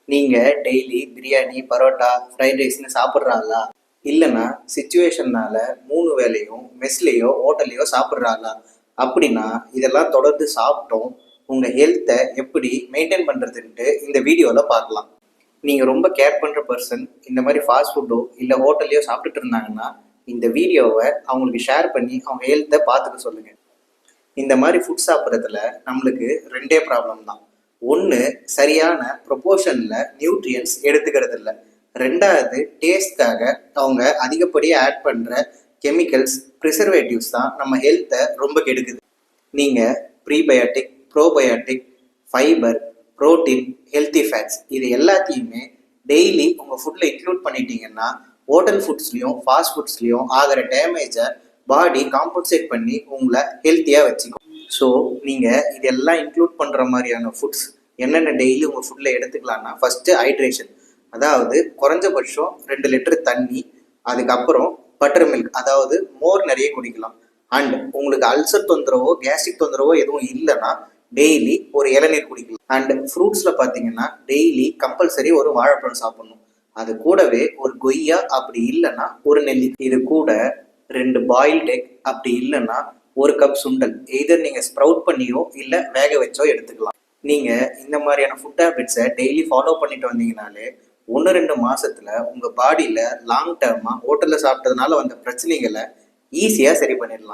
நீங்கள் daily biryani, parotta, fried ரைஸ்னு சாப்பிட்றாங்களா? இல்லைன்னா சிச்சுவேஷன்னால 3 வேளையும் மெஸ்லேயோ ஹோட்டல்லையோ சாப்பிட்றாங்களா? அப்படின்னா இதெல்லாம் தொடர்ந்து சாப்பிட்டோம் உங்கள் ஹெல்த்தை எப்படி மெயின்டைன் பண்ணுறதுன்ட்டு இந்த வீடியோவில் பார்க்கலாம். நீங்கள் ரொம்ப கேர் பண்ணுற பர்சன் இந்த மாதிரி ஃபாஸ்ட் ஃபுட்டோ இல்லை ஹோட்டல்லையோ சாப்பிட்டுட்டு இருந்தாங்கன்னா இந்த வீடியோவை அவங்களுக்கு ஷேர் பண்ணி அவங்க ஹெல்த்தை பார்த்துக்க சொல்லுங்கள். இந்த மாதிரி ஃபுட் சாப்பிட்றதுல நம்மளுக்கு ரெண்டே ப்ராப்ளம் தான். ஒன்று, சரியான ப்ரொபோர்ஷனில் நியூட்ரியன்ஸ் எடுத்துக்கிறது இல்லை. ரெண்டாவது, டேஸ்ட்காக அவங்க அதிகப்படியாக ஆட் பண்ணுற கெமிக்கல்ஸ், ப்ரிசர்வேட்டிவ்ஸ் தான் நம்ம ஹெல்த்தை ரொம்ப கெடுக்குது. நீங்கள் prebiotic, probiotic, fibre, protein, healthy fats இது எல்லாத்தையுமே டெய்லி உங்கள் ஃபுட்டில் இன்க்ளூட் பண்ணிட்டீங்கன்னா ஹோட்டல் ஃபுட்ஸ்லேயும் ஃபாஸ்ட் ஃபுட்ஸ்லேயும் ஆகிற டேமேஜை பாடி காம்பன்சேட் பண்ணி உங்களை ஹெல்த்தியாக வச்சுக்கும். ஸோ நீங்கள் இதெல்லாம் இன்க்ளூட் பண்ணுற மாதிரியான ஃபுட்ஸ் என்னென்ன டெய்லி உங்கள் ஃபுட்டில் எடுத்துக்கலான்னா, ஃபஸ்ட்டு ஹைட்ரேஷன், அதாவது குறைஞ்சபட்சம் 2 லிட்டர் தண்ணி, அதுக்கப்புறம் பட்டர் மில்க், அதாவது மோர் நிறைய குடிக்கலாம். அண்ட் உங்களுக்கு அல்சர் தொந்தரவோ கேஸ்ட்ரிக் தொந்தரவோ எதுவும் இல்லைன்னா டெய்லி ஒரு இளநீர் குடிக்கலாம். அண்ட் ஃப்ரூட்ஸில் பார்த்தீங்கன்னா டெய்லி கம்பல்சரி ஒரு வாழைப்பழம் சாப்பிடணும். அது கூடவே ஒரு கொய்யா, அப்படி இல்லைன்னா ஒரு நெல்லி, இது கூட 2 பாயில்ட் எக், அப்படி இல்லைன்னா 1 கப் சுண்டல், எய்தர் நீங்கள் ஸ்ப்ரவுட் பண்ணியோ இல்லை வேக வச்சோ எடுத்துக்கலாம். நீங்கள் இந்த மாதிரியான ஃபுட் ஹேபிட்ஸை டெய்லி ஃபாலோ பண்ணிட்டு வந்தீங்கனாலே 1-2 மாதத்தில் உங்கள் பாடியில் லாங் டேர்மாக ஹோட்டலில் சாப்பிட்டதுனால வந்த பிரச்சனைகளை ஈஸியாக சரி பண்ணிடலாம்.